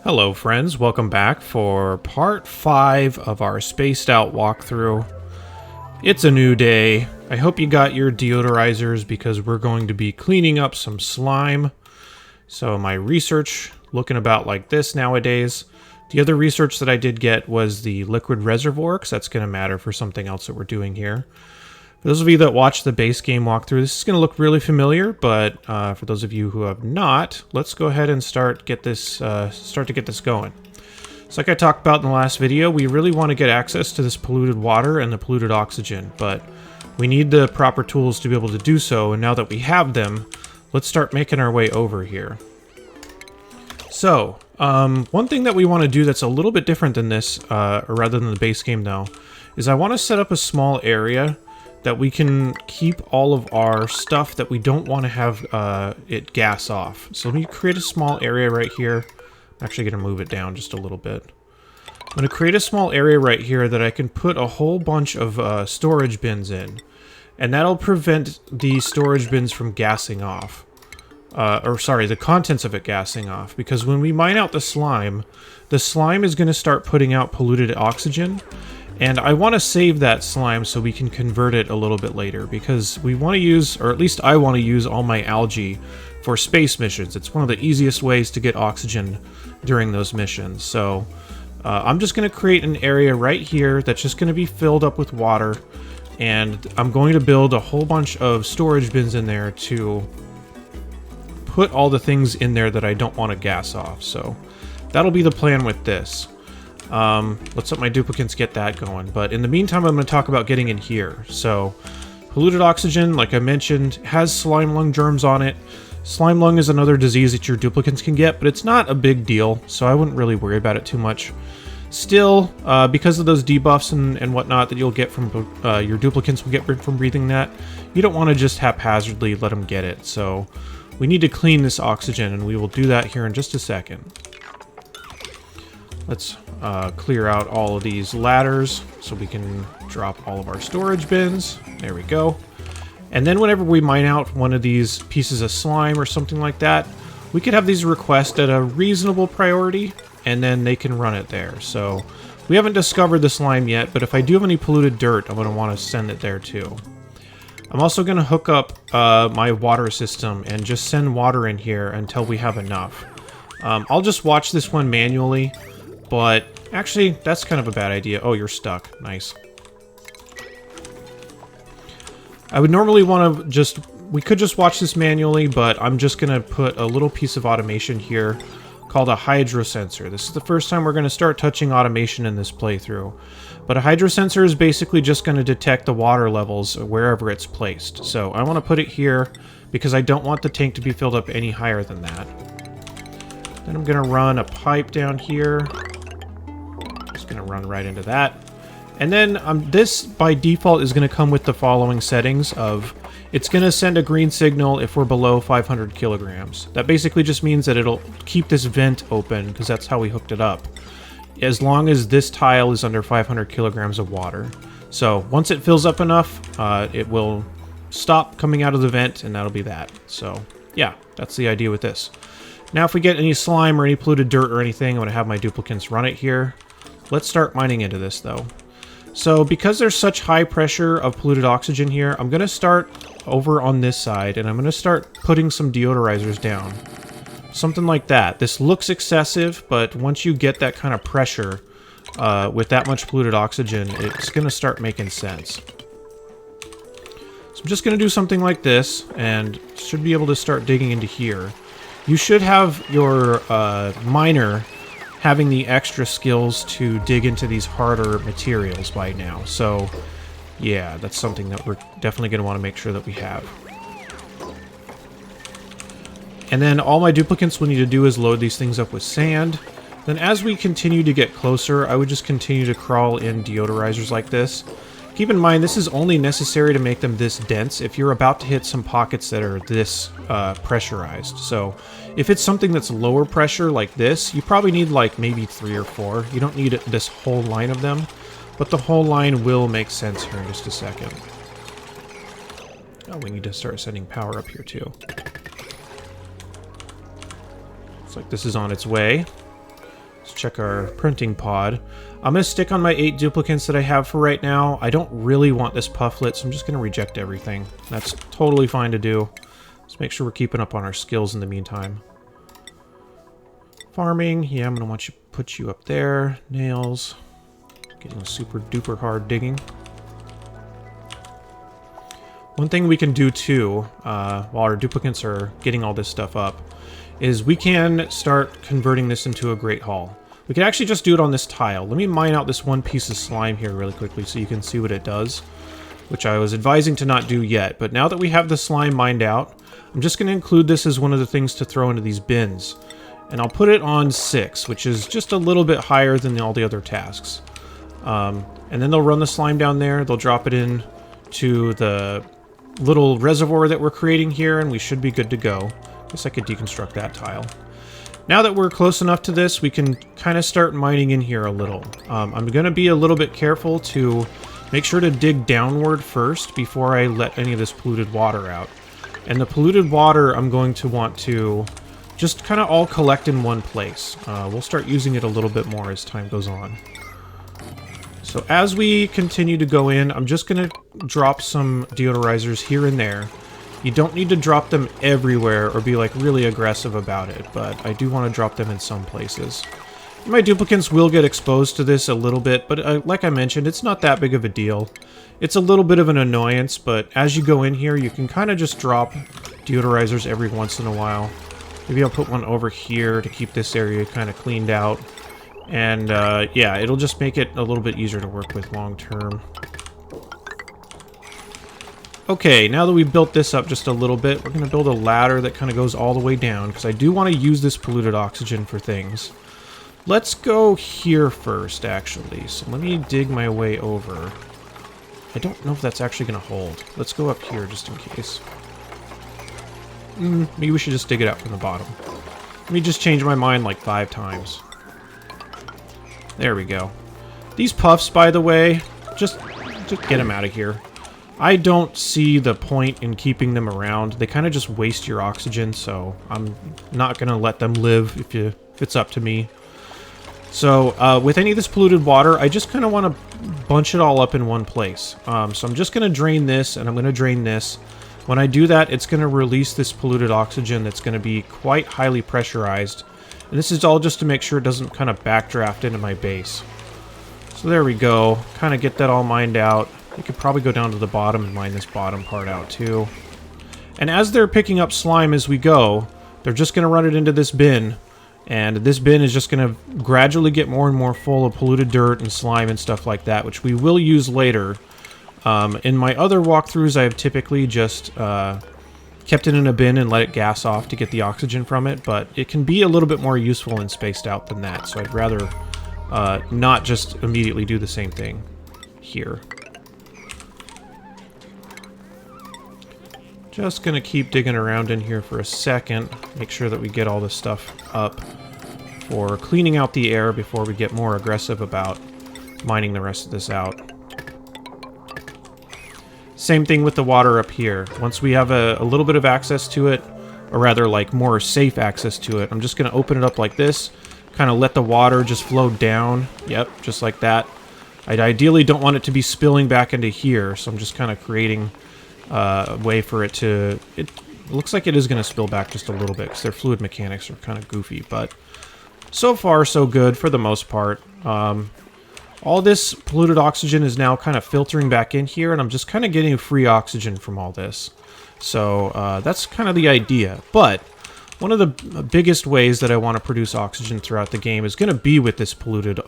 Hello friends, welcome back for part 5 of our spaced out walkthrough. It's a new day. I hope you got your deodorizers because we're going to be cleaning up some slime. So my research looking about like this nowadays. The other research that I did get was the liquid reservoir, because that's going to matter for something else that we're doing here. For those of you that watched the base game walkthrough, this is going to look really familiar, but for those of you who have not, let's go ahead and start to get this going. So like I talked about in the last video, we really want to get access to this polluted water and the polluted oxygen, but we need the proper tools to be able to do so, and now that we have them, let's start making our way over here. So, one thing that we want to do that's a little bit different than this, or rather than the base game though, is I want to set up a small area that we can keep all of our stuff that we don't want to have it gas off. So let me create a small area right here. I'm actually going to move it down just a little bit. I'm going to create a small area right here that I can put a whole bunch of storage bins in. And that'll prevent the storage bins from gassing off. The contents of it gassing off. Because when we mine out the slime is going to start putting out polluted oxygen. And I want to save that slime so we can convert it a little bit later, because we want to use, or at least I want to use, all my algae for space missions. It's one of the easiest ways to get oxygen during those missions. So I'm just going to create an area right here that's just going to be filled up with water, and I'm going to build a whole bunch of storage bins in there to put all the things in there that I don't want to gas off. So that'll be the plan with this. Let's let my duplicates get that going, but in the meantime I'm going to talk about getting in here. So, polluted oxygen, like I mentioned, has slime lung germs on it. Slime lung is another disease that your duplicates can get, but it's not a big deal, so I wouldn't really worry about it too much. Still, because of those debuffs and whatnot that you'll get from your duplicates will get from breathing that, you don't want to just haphazardly let them get it. So, we need to clean this oxygen, and we will do that here in just a second. Let's clear out all of these ladders so we can drop all of our storage bins. There we go. And then whenever we mine out one of these pieces of slime or something like that, we could have these requests at a reasonable priority, and then they can run it there. So we haven't discovered the slime yet, but if I do have any polluted dirt, I'm going to want to send it there too. I'm also going to hook up my water system and just send water in here until we have enough. I'll just watch this one manually. But, actually, that's kind of a bad idea. Oh, you're stuck. Nice. I would normally want to we could just watch this manually, but I'm just going to put a little piece of automation here called a hydrosensor. This is the first time we're going to start touching automation in this playthrough. But a hydrosensor is basically just going to detect the water levels wherever it's placed. So I want to put it here because I don't want the tank to be filled up any higher than that. Then I'm going to run a pipe down here. Going to run right into that. And then this by default is going to come with the following settings of it's going to send a green signal if we're below 500 kilograms. That basically just means that it'll keep this vent open because that's how we hooked it up, as long as this tile is under 500 kilograms of water. So once it fills up enough, it will stop coming out of the vent, and that'll be that. So yeah, that's the idea with this. Now if we get any slime or any polluted dirt or anything, I'm going to have my duplicates run it here. Let's start mining into this, though. So, because there's such high pressure of polluted oxygen here, I'm going to start over on this side, and I'm going to start putting some deodorizers down. Something like that. This looks excessive, but once you get that kind of pressure with that much polluted oxygen, it's going to start making sense. So, I'm just going to do something like this, and should be able to start digging into here. You should have your miner having the extra skills to dig into these harder materials by now. So, yeah, that's something that we're definitely going to want to make sure that we have. And then all my duplicates will need to do is load these things up with sand. Then as we continue to get closer, I would just continue to crawl in deodorizers like this. Keep in mind, this is only necessary to make them this dense if you're about to hit some pockets that are this pressurized. So if it's something that's lower pressure like this, you probably need like maybe 3 or 4. You don't need this whole line of them, but the whole line will make sense here in just a second. Oh, we need to start sending power up here too. Looks like this is on its way. Let's check our printing pod. I'm going to stick on my 8 duplicants that I have for right now. I don't really want this pufflet, so I'm just going to reject everything. That's totally fine to do. Let's make sure we're keeping up on our skills in the meantime. Farming, yeah, I'm going to put you up there. Nails. Getting super duper hard digging. One thing we can do too, while our duplicants are getting all this stuff up, is we can start converting this into a Great Hall. We can actually just do it on this tile. Let me mine out this one piece of slime here really quickly so you can see what it does, which I was advising to not do yet. But now that we have the slime mined out, I'm just going to include this as one of the things to throw into these bins. And I'll put it on 6, which is just a little bit higher than all the other tasks. And then they'll run the slime down there, they'll drop it in to the little reservoir that we're creating here, and we should be good to go. Guess I could deconstruct that tile. Now that we're close enough to this, we can kind of start mining in here a little. I'm going to be a little bit careful to make sure to dig downward first before I let any of this polluted water out. And the polluted water I'm going to want to just kind of all collect in one place. We'll start using it a little bit more as time goes on. So as we continue to go in, I'm just going to drop some deodorizers here and there. You don't need to drop them everywhere or be like really aggressive about it, but I do want to drop them in some places. My duplicants will get exposed to this a little bit, but like I mentioned, it's not that big of a deal. It's a little bit of an annoyance, but as you go in here, you can kind of just drop deodorizers every once in a while. Maybe I'll put one over here to keep this area kind of cleaned out. And yeah, it'll just make it a little bit easier to work with long term. Okay, now that we've built this up just a little bit, we're going to build a ladder that kind of goes all the way down, because I do want to use this polluted oxygen for things. Let's go here first, actually. So let me dig my way over. I don't know if that's actually going to hold. Let's go up here just in case. Maybe we should just dig it out from the bottom. Let me just change my mind like 5 times. There we go. These puffs, by the way, just get them out of here. I don't see the point in keeping them around. They kind of just waste your oxygen, so I'm not going to let them live if it's up to me. So with any of this polluted water, I just kind of want to bunch it all up in one place. So I'm just going to drain this, and I'm going to drain this. When I do that, it's going to release this polluted oxygen that's going to be quite highly pressurized. And this is all just to make sure it doesn't kind of backdraft into my base. So there we go. Kind of get that all mined out. You could probably go down to the bottom and mine this bottom part out too. And as they're picking up slime as we go, they're just going to run it into this bin. And this bin is just going to gradually get more and more full of polluted dirt and slime and stuff like that, which we will use later. In my other walkthroughs, I have typically just kept it in a bin and let it gas off to get the oxygen from it, but it can be a little bit more useful and spaced out than that, so I'd rather not just immediately do the same thing here. Just gonna keep digging around in here for a second, make sure that we get all this stuff up for cleaning out the air before we get more aggressive about mining the rest of this out. Same thing with the water up here. Once we have a little bit of access to it, or rather like more safe access to it, I'm just going to open it up like this, kind of let the water just flow down. Yep, just like that. I ideally don't want it to be spilling back into here, so I'm just kind of creating a way for it to... It looks like it is going to spill back just a little bit, because their fluid mechanics are kind of goofy, but so far so good for the most part. All this polluted oxygen is now kind of filtering back in here, and I'm just kind of getting free oxygen from all this. So that's kind of the idea. But one of the biggest ways that I want to produce oxygen throughout the game is going to be with this polluted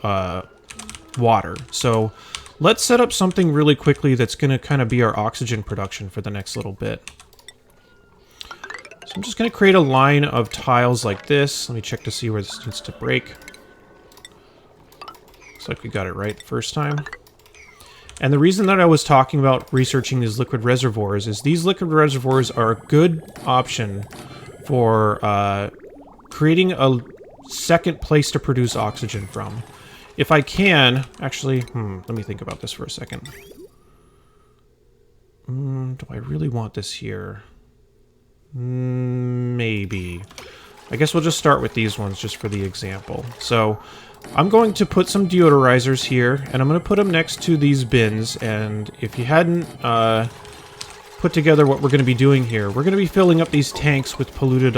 water. So let's set up something really quickly that's going to kind of be our oxygen production for the next little bit. So I'm just going to create a line of tiles like this. Let me check to see where this needs to break. Looks like we got it right the first time. And the reason that I was talking about researching these liquid reservoirs is these liquid reservoirs are a good option for creating a second place to produce oxygen from. If I can, actually, let me think about this for a second. Do I really want this here? Maybe. I guess we'll just start with these ones just for the example. So I'm going to put some deodorizers here, and I'm going to put them next to these bins. And if you hadn't put together what we're going to be doing here, we're going to be filling up these tanks with polluted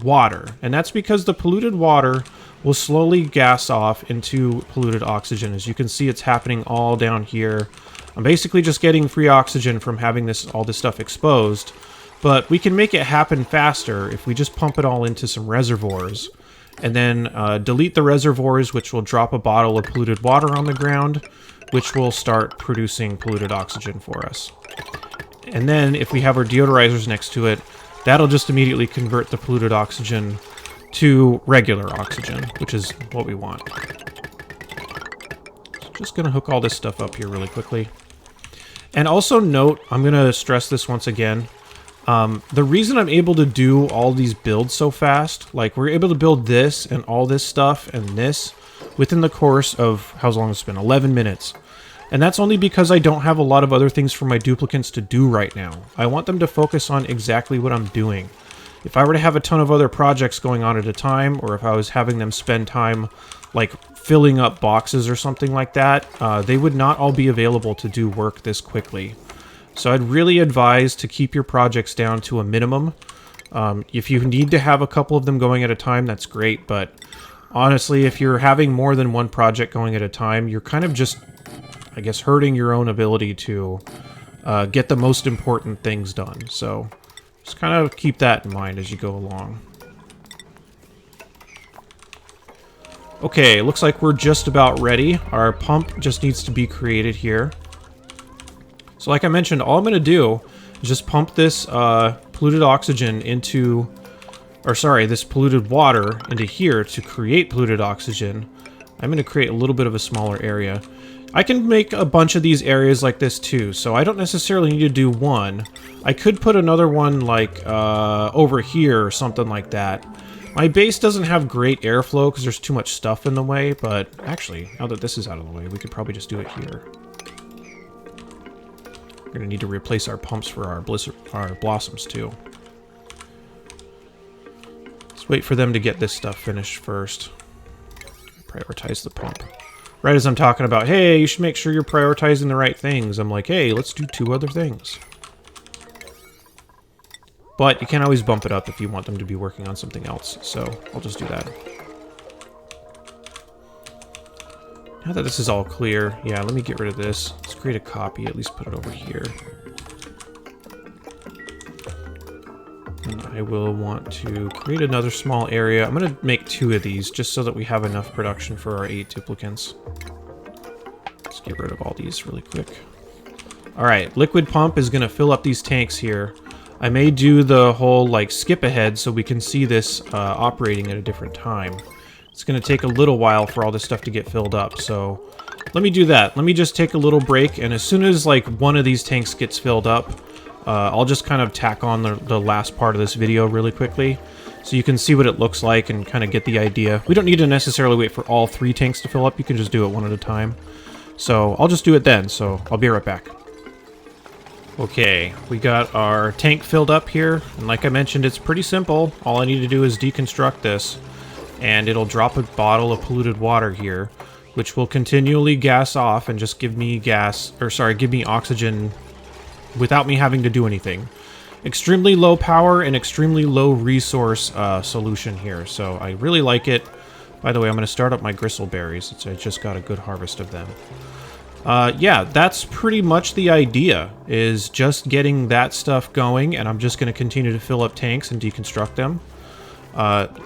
water. And that's because the polluted water will slowly gas off into polluted oxygen. As you can see, it's happening all down here. I'm basically just getting free oxygen from having all this stuff exposed. But we can make it happen faster if we just pump it all into some reservoirs. And then delete the reservoirs, which will drop a bottle of polluted water on the ground, which will start producing polluted oxygen for us. And then if we have our deodorizers next to it, that'll just immediately convert the polluted oxygen to regular oxygen, which is what we want. So just going to hook all this stuff up here really quickly. And also note, I'm going to stress this once again, the reason I'm able to do all these builds so fast, like we're able to build this and all this stuff and this within the course of, how long it's been, 11 minutes. And that's only because I don't have a lot of other things for my duplicants to do right now. I want them to focus on exactly what I'm doing. If I were to have a ton of other projects going on at a time, or if I was having them spend time like filling up boxes or something like that, they would not all be available to do work this quickly. So I'd really advise to keep your projects down to a minimum. If you need to have a couple of them going at a time, that's great. But honestly, if you're having more than one project going at a time, you're kind of just, I guess, hurting your own ability to get the most important things done. So just kind of keep that in mind as you go along. Okay, looks like we're just about ready. Our pump just needs to be created here. So like I mentioned, all I'm going to do is just pump this polluted oxygen into, or sorry, this polluted water into here to create polluted oxygen. I'm going to create a little bit of a smaller area. I can make a bunch of these areas like this too, so I don't necessarily need to do one. I could put another one like over here or something like that. My base doesn't have great airflow because there's too much stuff in the way, but actually, now that this is out of the way, we could probably just do it here. We're going to need to replace our pumps for our blossoms too. Let's wait for them to get this stuff finished first. Prioritize the pump. Right as I'm talking about, hey, you should make sure you're prioritizing the right things, I'm like, hey, let's do 2 other things. But you can always bump it up if you want them to be working on something else, so I'll just do that. Now that this is all clear, yeah, let me get rid of this. Let's create a copy, at least put it over here. And I will want to create another small area. I'm going to make 2 of these, just so that we have enough production for our 8 duplicants. Let's get rid of all these really quick. Alright, liquid pump is going to fill up these tanks here. I may do the whole, like, skip ahead so we can see this operating at a different time. It's going to take a little while for all this stuff to get filled up, so let me do that. Let me just take a little break, and as soon as, like, one of these tanks gets filled up, I'll just kind of tack on the last part of this video really quickly, so you can see what it looks like and kind of get the idea. We don't need to necessarily wait for all 3 tanks to fill up. You can just do it one at a time. So I'll just do it then, so I'll be right back. Okay, we got our tank filled up here, and like I mentioned, it's pretty simple. All I need to do is deconstruct this, and it'll drop a bottle of polluted water here, which will continually gas off and just give me give me oxygen without me having to do anything. Extremely low power and extremely low resource solution here, so I really like it. By the way, I'm going to start up my gristleberries. I just got a good harvest of them. Yeah, that's pretty much the idea, is just getting that stuff going, and I'm just going to continue to fill up tanks and deconstruct them.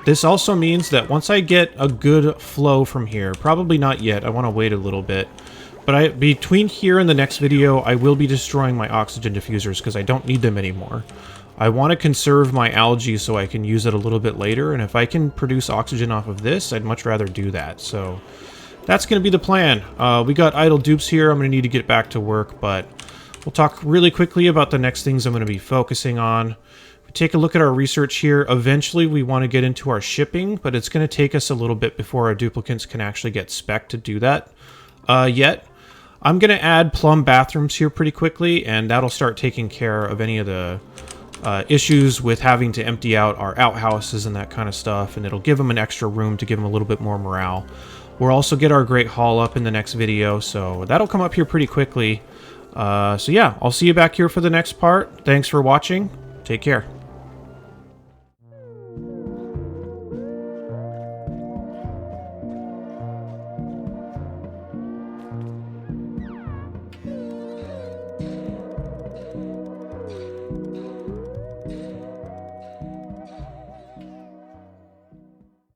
This also means that once I get a good flow from here, probably not yet, I want to wait a little bit, but between here and the next video, I will be destroying my oxygen diffusers because I don't need them anymore. I want to conserve my algae so I can use it a little bit later, and if I can produce oxygen off of this, I'd much rather do that, so that's going to be the plan. We got idle dupes here. I'm going to need to get back to work, but we'll talk really quickly about the next things I'm going to be focusing on. If we take a look at our research here, eventually we want to get into our shipping, but it's going to take us a little bit before our duplicants can actually get spec'd to do that yet. I'm going to add plum bathrooms here pretty quickly, and that'll start taking care of any of the issues with having to empty out our outhouses and that kind of stuff, and it'll give them an extra room to give them a little bit more morale. We'll also get our Great Hall up in the next video, so that'll come up here pretty quickly. So yeah, I'll see you back here for the next part. Thanks for watching. Take care.